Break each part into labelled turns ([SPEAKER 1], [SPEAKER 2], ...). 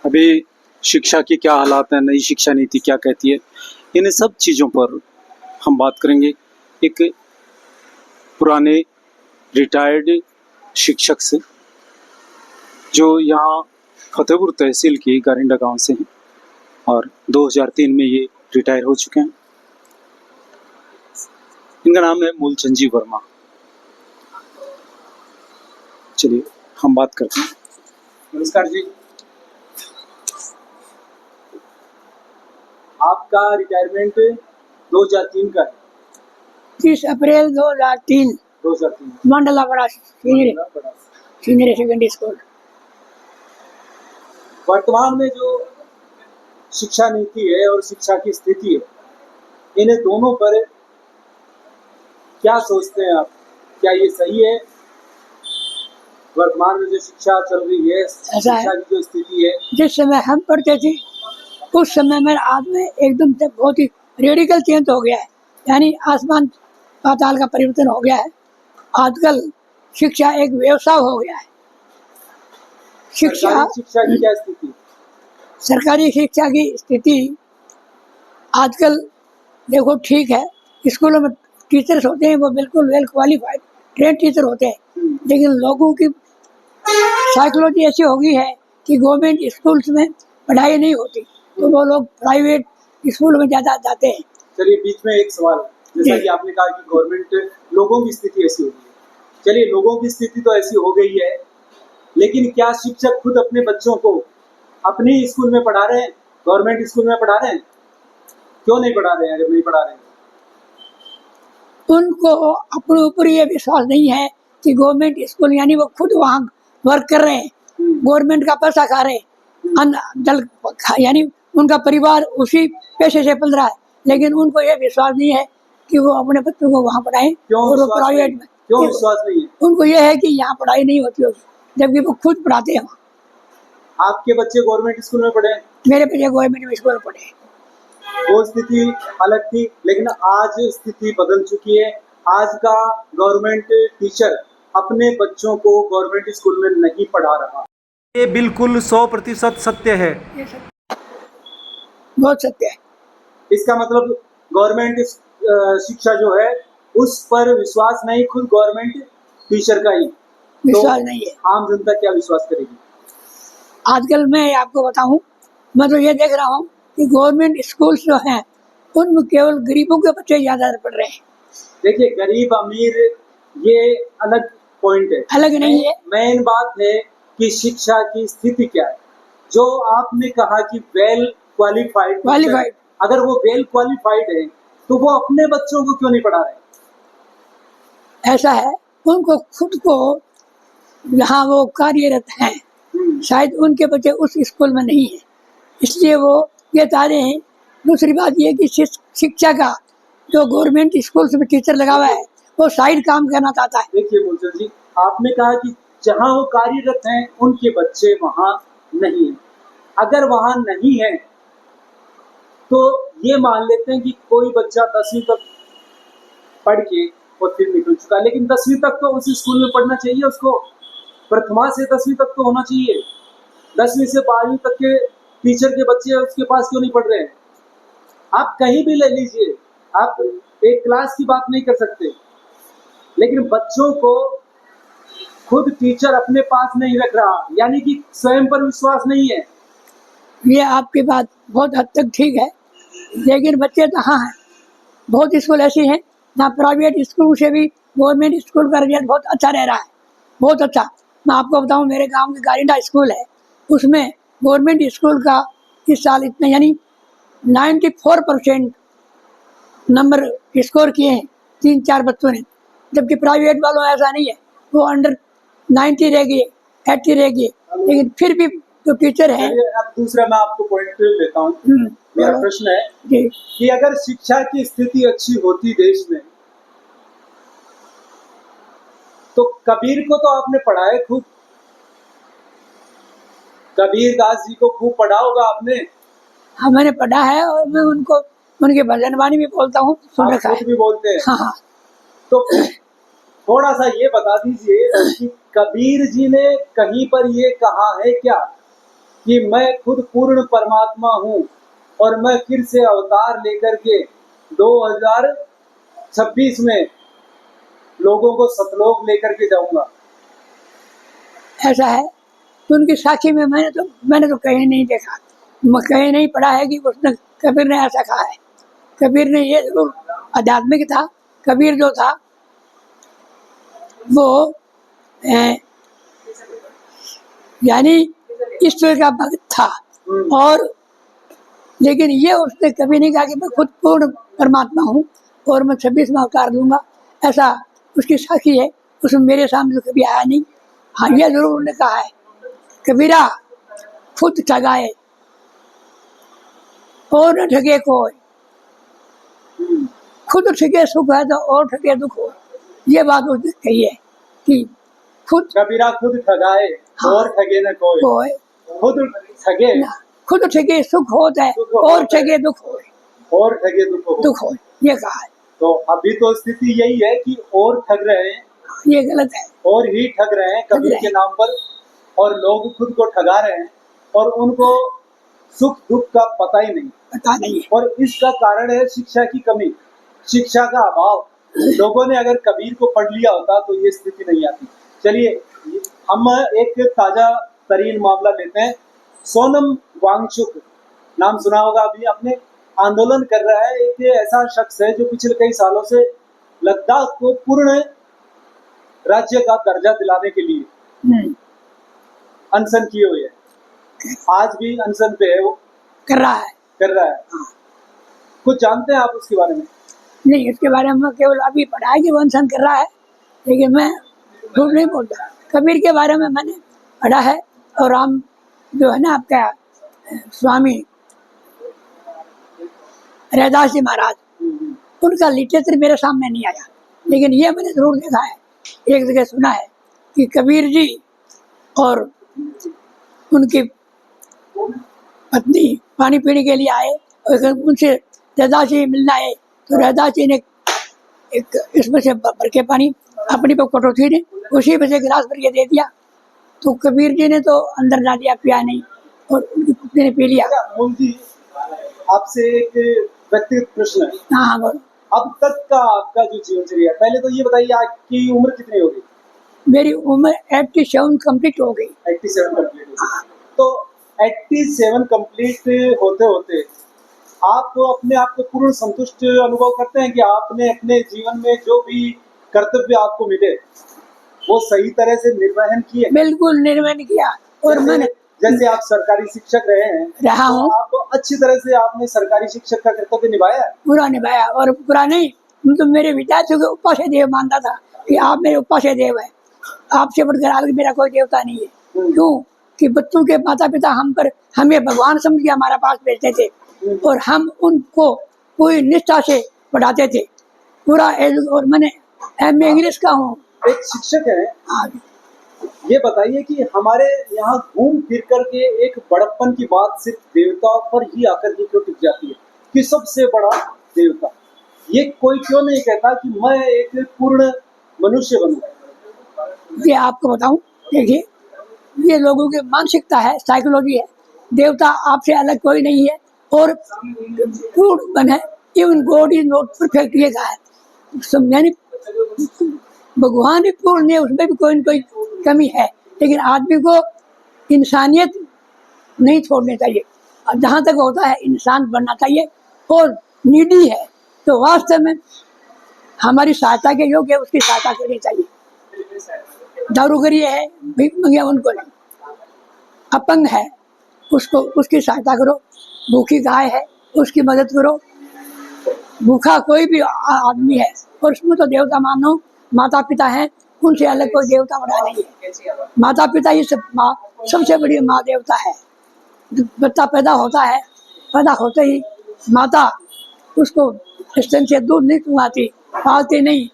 [SPEAKER 1] अभी शिक्षा की क्या हालात हैं, नई शिक्षा नीति क्या कहती है, इन सब चीज़ों पर हम बात करेंगे एक पुराने रिटायर्ड शिक्षक से, जो यहाँ फतेहपुर तहसील की गारिंडा गांव से हैं और 2003 में ये रिटायर हो चुके हैं। इनका नाम है मूलचंद जी वर्मा। चलिए हम बात करते हैं। नमस्कार जी, आपका रिटायरमेंट 2003 का है।
[SPEAKER 2] 30 अप्रैल 2003 मंडलापड़ा सीनियर सेकेंडरी स्कूल।
[SPEAKER 1] वर्तमान में जो शिक्षा नीति है और शिक्षा की स्थिति है, इन्हें दोनों पर क्या सोचते हैं आप? क्या ये सही है? वर्तमान में जो शिक्षा चल रही है, शिक्षा की जो स्थिति है,
[SPEAKER 2] जिस समय हम पढ़ते थे उस समय में आज में एकदम से बहुत ही रेडिकल चेंज हो गया है, यानी आसमान पाताल का परिवर्तन हो गया है। आजकल शिक्षा एक व्यवसाय हो गया है।
[SPEAKER 1] शिक्षा की क्या स्थिति?
[SPEAKER 2] सरकारी शिक्षा की स्थिति आजकल देखो ठीक है, स्कूलों में टीचर्स होते हैं वो बिल्कुल वेल क्वालिफाइड ट्रेन टीचर होते हैं, लेकिन लोगों की साइकोलॉजी ऐसी हो गई है कि गवर्नमेंट स्कूल्स में पढ़ाई नहीं होती तो वो लोग प्राइवेट स्कूल में ज़्यादा जाते हैं।
[SPEAKER 1] चलिए बीच में एक सवाल, जैसा कि आपने कहा कि गवर्नमेंट लोगों की स्थिति ऐसी हो गई है। चलिए लोगों की स्थिति तो ऐसी हो गई है, लेकिन क्या शिक्षक खुद अपने बच्चों को अपने स्कूल में पढ़ा रहे हैं? गवर्नमेंट स्कूल में पढ़ा रहे हैं? क्यों नहीं पढ़ा रहे हैं? अगर नहीं पढ़ा रहे हैं
[SPEAKER 2] उनको अपने ऊपर ये विश्वास नहीं है कि गवर्नमेंट स्कूल, यानी वो खुद वहाँ वर्क कर रहे हैं, गवर्नमेंट का पैसा खा रहे हैं, यानी उनका परिवार उसी पैसे से पल रहा है, लेकिन उनको ये विश्वास नहीं है कि वो अपने बच्चों को वहाँ पढ़ाएं। और वो प्राइवेट में
[SPEAKER 1] क्यों विश्वास नहीं है?
[SPEAKER 2] उनको ये है कि यहाँ पढ़ाई नहीं होती होगी, जबकि वो खुद पढ़ाते हैं वहाँ।
[SPEAKER 1] आपके बच्चे गवर्नमेंट स्कूल में पढ़े?
[SPEAKER 2] मेरे बच्चे गवर्नमेंट स्कूल में पढ़े।
[SPEAKER 1] वो स्थिति अलग थी, लेकिन आज स्थिति बदल चुकी है। आज का गवर्नमेंट टीचर अपने बच्चों को गवर्नमेंट स्कूल में नहीं पढ़ा रहा। ये बिल्कुल 100% सत्य है।
[SPEAKER 2] बहुत सत्य है।
[SPEAKER 1] इसका मतलब गवर्नमेंट शिक्षा जो है उस पर विश्वास नहीं, खुद गवर्नमेंट टीचर का ही
[SPEAKER 2] विश्वास नहीं है।
[SPEAKER 1] आम जनता क्या विश्वास करेगी?
[SPEAKER 2] आजकल मैं आपको बताऊं, मैं तो ये देख रहा हूँ कि गवर्नमेंट स्कूल्स जो हैं उनमें केवल गरीबों के बच्चे ज्यादा पढ़ रहे हैं।
[SPEAKER 1] देखिए गरीब अमीर ये अलग पॉइंट है,
[SPEAKER 2] अलग नहीं है।
[SPEAKER 1] मेन बात है कि शिक्षा की स्थिति क्या है। जो आपने कहा कि वेल क्वालिफाइड, अगर वो वेल क्वालिफाइड है तो वो अपने बच्चों को क्यों नहीं पढ़ा रहे?
[SPEAKER 2] ऐसा है, उनको खुद को जहाँ वो कार्यरत हैं शायद उनके बच्चे उस स्कूल में नहीं है, इसलिए वो ये चाह रहे हैं। दूसरी बात ये कि शिक्षा का जो गवर्नमेंट स्कूल में टीचर लगा हुआ है वो साइड काम करना चाहता है।
[SPEAKER 1] देखिए मूलचंद जी, आपने कहा कि जहाँ वो कार्यरत हैं उनके बच्चे वहाँ नहीं है। अगर वहाँ नहीं है तो ये मान लेते हैं कि कोई बच्चा 10वीं तक पढ़ के और फिर निकल चुका, लेकिन 10वीं तक तो उसी स्कूल में पढ़ना चाहिए उसको। प्रथमा से 10वीं तक तो होना चाहिए। 10वीं से 12वीं तक के टीचर के बच्चे उसके पास क्यों नहीं पढ़ रहे हैं? आप कहीं भी ले लीजिए, आप एक क्लास की बात नहीं कर सकते, लेकिन बच्चों को खुद टीचर अपने पास नहीं रख रहा, यानी कि स्वयं पर विश्वास नहीं है।
[SPEAKER 2] ये आपकी बात बहुत हद तक ठीक है, लेकिन बच्चे कहाँ हैं? बहुत स्कूल ऐसे हैं जहाँ प्राइवेट स्कूल से भी गवर्नमेंट स्कूल का रिजल्ट बहुत अच्छा रह रहा है, बहुत अच्छा। मैं आपको बताऊं, मेरे गांव के गारिंडा स्कूल है, उसमें गवर्नमेंट स्कूल का इस साल इतना यानी 94% नंबर स्कोर किए हैं 3-4 बच्चों ने, जबकि प्राइवेट वालों ऐसा नहीं है, वो अंडर 90 रह गए, 80 रह गए, लेकिन फिर भी जो टीचर है।
[SPEAKER 1] अब दूसरा मैं आपको पॉइंट लेता हूँ। मेरा प्रश्न है कि अगर शिक्षा की स्थिति अच्छी होती देश में तो कबीर को तो आपने पढ़ा है खूब, कबीर दास जी को खूब पढ़ा होगा आपने।
[SPEAKER 2] हाँ मैंने पढ़ा है और मैं उनको उनके भजन वाणी भी बोलता हूँ, सुन रखा है।
[SPEAKER 1] भी बोलते हैं?
[SPEAKER 2] हाँ।
[SPEAKER 1] तो थोड़ा सा ये बता दीजिए कि कबीर जी ने कहीं पर ये कहा है क्या कि मैं खुद पूर्ण परमात्मा हूँ और मैं फिर से अवतार लेकर के 2026 में लोगों को सतलोक लेकर के जाऊंगा।
[SPEAKER 2] ऐसा है। तो उनकी साक्षी में मैंने तो कहीं नहीं देखा, कहीं नहीं पढ़ा है कि उसने कबीर ने ऐसा कहा है। कबीर ने ये जरूर आध्यात्मिक था। कबीर जो था वो यानी ईश्वर का भक्त था, और लेकिन ये उसने कभी नहीं कहा कि मैं खुद पूर्ण परमात्मा हूँ और मैं 26वां अवतार दूंगा। ऐसा उसकी साक्षी है, उसमें मेरे सामने तो कभी आया नहीं। हाँ, ये जरूर उन्होंने कहा है, कबीरा खुद ठगाए और न ठगे कोई, खुद ठगे सुख है तो और ठगे दुख हो। ये बात उसने कही है कि खुद
[SPEAKER 1] कबीरा खुद ठगाए
[SPEAKER 2] हाँ,
[SPEAKER 1] और ठगे न कोई, खुद ठगे
[SPEAKER 2] खुद ठगे सुख होता है और ठगे दुख हो,
[SPEAKER 1] और ठगे दुख हो,
[SPEAKER 2] ये कहा है।
[SPEAKER 1] तो अभी तो स्थिति यही है कि और ठग रहे हैं,
[SPEAKER 2] ये गलत है,
[SPEAKER 1] और ही ठग रहे हैं कबीर के नाम पर, और लोग खुद को ठगा रहे हैं और उनको सुख दुख का पता ही नहीं
[SPEAKER 2] है।
[SPEAKER 1] और इसका कारण है शिक्षा की कमी, शिक्षा का अभाव। लोगों ने अगर कबीर को पढ़ लिया होता तो ये स्थिति नहीं आती। चलिए हम एक ताजा तरीन मामला लेते हैं। सोनम वांगचुक नाम सुना होगा, अभी आपने, आंदोलन कर रहा है। एक ऐसा शख्स है जो पिछले कई सालों से लद्दाख को पूर्ण राज्य का दर्जा दिलाने के लिए अनशन किए हुए है। आज भी अनशन पे है, वो
[SPEAKER 2] कर रहा है।
[SPEAKER 1] कुछ जानते हैं आप उसके बारे में?
[SPEAKER 2] नहीं, इसके बारे में केवल अभी पढ़ा है कि वो अनशन कर रहा है, लेकिन मैं झूठ नहीं बोलता। कबीर के बारे में मैंने पढ़ा है, और राम जो है ना आपका स्वामी रैदास जी महाराज, उनका लिटरेचर मेरे सामने नहीं आया, लेकिन ये मैंने जरूर देखा है, एक जगह सुना है कि कबीर जी और उनकी पत्नी पानी पीने के लिए आए, और उनसे रैदास जी मिलना आए, तो रैदास जी ने एक इसमें से भर के पानी अपनी पे कटोती ने उसी में से गिलास भर के दे दिया, तो कबीर जी ने तो अंदर डाल दिया, पिया नहीं, और उनकी पत्नी ने पी लिया।
[SPEAKER 1] आपसे एक व्यक्तिगत प्रश्न है।
[SPEAKER 2] हाँ, बोलो।
[SPEAKER 1] अब तक का आपका जो जीवनचर्या, पहले तो ये बताइए आपकी उम्र कितनी होगी?
[SPEAKER 2] मेरी उम्र 87 कंप्लीट हो गई।
[SPEAKER 1] 87 कंप्लीट हो गई। तो 87 कंप्लीट होते होते आप अपने आप को पूर्ण संतुष्ट अनुभव करते हैं कि आपने अपने जीवन में जो भी कर्तव्य आपको मिले वो सही तरह से निर्वहन किए?
[SPEAKER 2] बिल्कुल निर्वहन किया, और मैंने
[SPEAKER 1] जैसे आप सरकारी शिक्षक रहा हूँ, तो आप अच्छी तरह से आपने सरकारी शिक्षक का कर्तव्य निभाया?
[SPEAKER 2] पूरा निभाया, और पूरा नहीं, तो मेरे विद्यार्थियों को उपास्य देव मानता था कि आप मेरे उपास्य देव है, आपसे बढ़कर आगे मेरा कोई देवता नहीं है। क्यों कि बच्चों के माता पिता हमें भगवान समझ के हमारा पास भेजते थे, और हम उनको पूरी निष्ठा से पढ़ाते थे पूरा। और मैंने MA इंग्लिश का हूँ,
[SPEAKER 1] एक शिक्षक है। ये बताइए कि हमारे यहाँ घूम फिर करके एक बड़प्पन की बात सिर्फ देवता पर ही आकर के क्यों टिक जाती है कि सबसे बड़ा देवता? ये कोई क्यों नहीं कहता कि मैं एक पूर्ण मनुष्य बनूं?
[SPEAKER 2] ये आपको बताऊं, देखिए, ये लोगों की मानसिकता है, साइकोलॉजी है। देवता आपसे अलग कोई नहीं है, और पूर्ण बन है। Even God is not perfect, ये कहा है। यानी भगवान भी पूर्ण है, उसमें भी कोई न कोई कमी है, लेकिन आदमी को इंसानियत नहीं छोड़नी चाहिए, और जहाँ तक होता है इंसान बनना चाहिए। और नीडी है तो वास्तव में हमारी सहायता के योग्य है, उसकी सहायता करनी चाहिए। दारूगरी है, भीख मंगिया उनको नहीं, अपंग है उसको उसकी सहायता करो, भूखी गाय है उसकी मदद करो, भूखा कोई भी आदमी है, और उसमें तो देवता मानो माता पिता है, उनसे अलग कोई देवता बड़ा नहीं है। माता पिता ही सबसे बड़ी माँ देवता है। बच्चा पैदा होता है, पैदा होते ही माता उसको स्तन से दूध नहीं चुंगाती, पालती नहीं,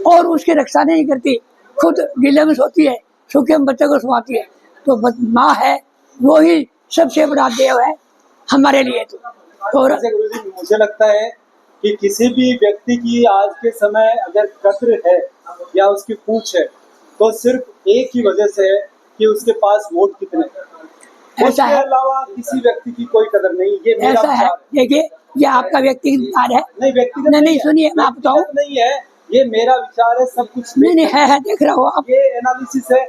[SPEAKER 2] और उसकी रक्षा नहीं करती, खुद गीले में सोती है, सूखे में बच्चे को सुलाती है। तो माँ है, वो ही सबसे बड़ा देव है हमारे लिए। तो और
[SPEAKER 1] मुझे लगता है कि किसी भी व्यक्ति की आज के समय अगर कद्र है या उसकी पूछ है तो सिर्फ एक ही वजह से है कि उसके पास वोट कितने।
[SPEAKER 2] ऐसा
[SPEAKER 1] उसके
[SPEAKER 2] है,
[SPEAKER 1] अलावा किसी व्यक्ति की कोई कदर नहीं, ये मेरा
[SPEAKER 2] ऐसा है।
[SPEAKER 1] विचार है।
[SPEAKER 2] देखिए ये आपका व्यक्तिगत विचार है।
[SPEAKER 1] नहीं, व्यक्तिगत
[SPEAKER 2] नहीं
[SPEAKER 1] नहीं है,
[SPEAKER 2] सुनिए मैं आपको बताऊं।
[SPEAKER 1] व्यक्तिगत नहीं है, ये मेरा विचार है। सब कुछ
[SPEAKER 2] नहीं
[SPEAKER 1] देख
[SPEAKER 2] है देख रहा हो आप।
[SPEAKER 1] ये एनालिसिस है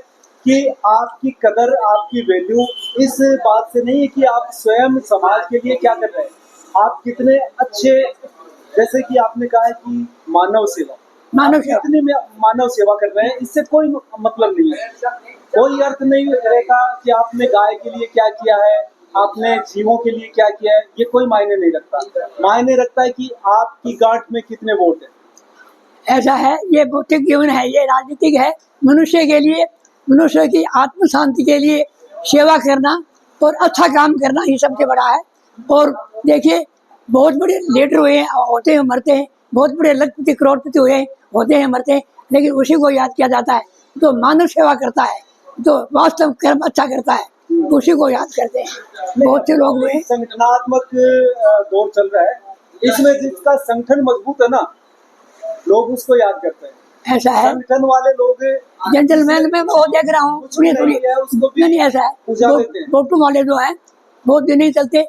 [SPEAKER 1] कि आपकी कदर, आपकी वैल्यू इस बात से नहीं है कि आप स्वयं समाज के लिए क्या कर रहे हैं, आप कितने अच्छे, जैसे कि आपने कहा है कि मानव सेवा,
[SPEAKER 2] मानव
[SPEAKER 1] आप
[SPEAKER 2] सेवा।
[SPEAKER 1] कितने में मानव सेवा कर रहे हैं, इससे कोई मतलब नहीं है। कोई अर्थ नहीं रहेगा कि आपने गाय के लिए क्या किया है, आपने जीवों के लिए क्या किया है, ये कोई मायने नहीं रखता। मायने रखता है कि आपकी गांठ में कितने वोट है।
[SPEAKER 2] ऐसा है, ये भौतिक जीवन है, ये राजनीतिक है। मनुष्य के लिए, मनुष्य की आत्म शांति के लिए सेवा करना और अच्छा काम करना ये सबसे बड़ा है। और देखिए बहुत बड़े लीडर हुए हैं, होते हैं मरते हैं, बहुत बड़े लखपति करोड़पति हुए हैं, होते हैं मरते हैं, लेकिन उसी को याद किया जाता है जो मानव सेवा करता है, जो वास्तव कर्म अच्छा करता है, उसी को याद करते हैं। बहुत से लोग हुए।
[SPEAKER 1] संगठनात्मक दौर चल रहा है, इसमें जिसका संगठन मजबूत है ना, लोग उसको याद करते हैं।
[SPEAKER 2] ऐसा है,
[SPEAKER 1] संगठन वाले लोग
[SPEAKER 2] जेंटलमैन में वो देख रहा हूँ। सुनिए सुनिए,
[SPEAKER 1] उसको भी
[SPEAKER 2] नहीं ऐसा है,
[SPEAKER 1] पूजा देते हैं।
[SPEAKER 2] फोटो वाले जो है बहुत दिन नहीं चलते,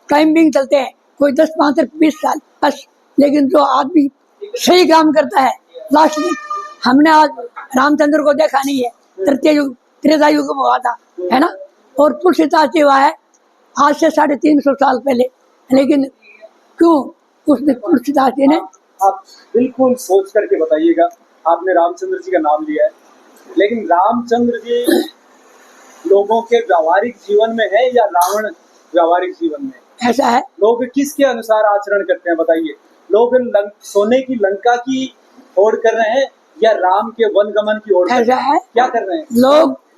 [SPEAKER 2] टाइमिंग चलते हैं, कोई 10 5 20 साल बस। लेकिन जो आदमी सही काम करता है लास्ट में, हमने आज रामचंद्र को देखा नहीं है, त्रेता युग में हुआ था, है ना। और तुलसीदास जी हुआ है आज से 350 साल पहले, लेकिन क्यों उसने तुलसीदास जी ने।
[SPEAKER 1] आप बिल्कुल सोच करके बताइएगा, आपने रामचंद्र जी का नाम लिया है, लेकिन रामचंद्र जी लोगों के व्यावहारिक जीवन में है या रावण व्यावहारिक जीवन में?
[SPEAKER 2] ऐसा है,
[SPEAKER 1] लोग किसके अनुसार आचरण करते हैं बताइए? लोग सोने की लंका की ओर कर रहे हैं या राम के वनगमन की ओर?
[SPEAKER 2] ऐसा है,
[SPEAKER 1] क्या कर रहे हैं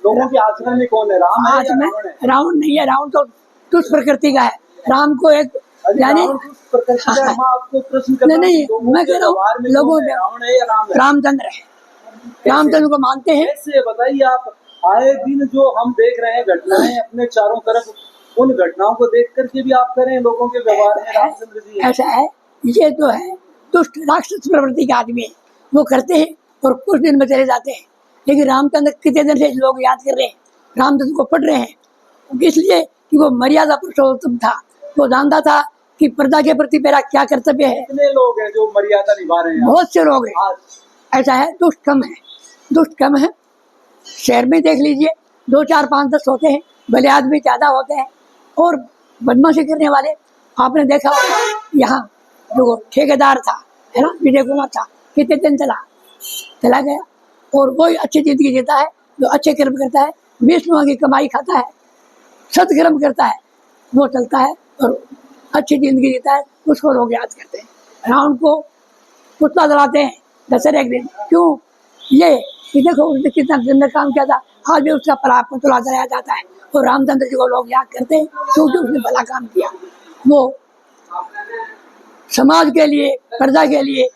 [SPEAKER 1] लोगों के आचरण में? कौन है, राम है
[SPEAKER 2] आज
[SPEAKER 1] या
[SPEAKER 2] में
[SPEAKER 1] रावण है?
[SPEAKER 2] रावण नहीं है, रावण तो दुष्ट प्रकृति का है। राम को एक यानी
[SPEAKER 1] रावण दुष्ट प्रकृति का है। मैं आपको प्रश्न करता हूं,
[SPEAKER 2] नहीं
[SPEAKER 1] लोगों
[SPEAKER 2] मैं
[SPEAKER 1] के
[SPEAKER 2] कह रहा
[SPEAKER 1] व्यवहार
[SPEAKER 2] हूँ
[SPEAKER 1] में
[SPEAKER 2] लोगों
[SPEAKER 1] कौन है, रावण है या राम है?
[SPEAKER 2] रामचंद्र है, रामचंद्र को मानते हैं।
[SPEAKER 1] कैसे बताइए आप? आए दिन जो हम देख रहे हैं घटनाएं अपने चारों तरफ, उन घटनाओं को देख करके भी आप करें लोगों के व्यवहार में रामचंद्र जी हैं।
[SPEAKER 2] ऐसा है, ये जो है दुष्ट राक्षस प्रवृत्ति के आदमी है, वो करते हैं और कुछ दिन में चले जाते हैं। लेकिन रामचंद्र कितने दिन से लोग याद कर रहे हैं, रामचंद्र को पढ़ रहे हैं, इसलिए कि वो मर्यादा पुरुषोत्तम था। वो जानता था कि प्रजा के प्रति मेरा क्या कर्तव्य है।
[SPEAKER 1] कितने लोग हैं जो मर्यादा निभा रहे हैं?
[SPEAKER 2] बहुत से लोग हैं।
[SPEAKER 1] आज
[SPEAKER 2] ऐसा है, दुष्ट कम है, दुष्ट कम है। शहर में देख लीजिए 2 4 5 10 होते हैं, भले आदमी ज्यादा होते हैं। और बदमाशी करने वाले आपने देखा होगा, यहाँ जो ठेकेदार था, है ना, विजय कुमार था, कितने दिन चला गया। और वही अच्छी जिंदगी जीता है जो अच्छे कर्म करता है, 20 की कमाई खाता है, सत्कर्म करता है, वो चलता है और अच्छी जिंदगी जीता है, उसको लोग याद करते हैं। रावण को पुतला जलाते हैं दशहरे एक दिन, क्यों? ये कि देखो उसने कितना गंदा काम किया था, आज भी उसका पुतला जलाया जाता है। और रामचंद्र जी को लोग याद करते हैं क्योंकि उसने भला काम किया, वो समाज के लिए, प्रजा के लिए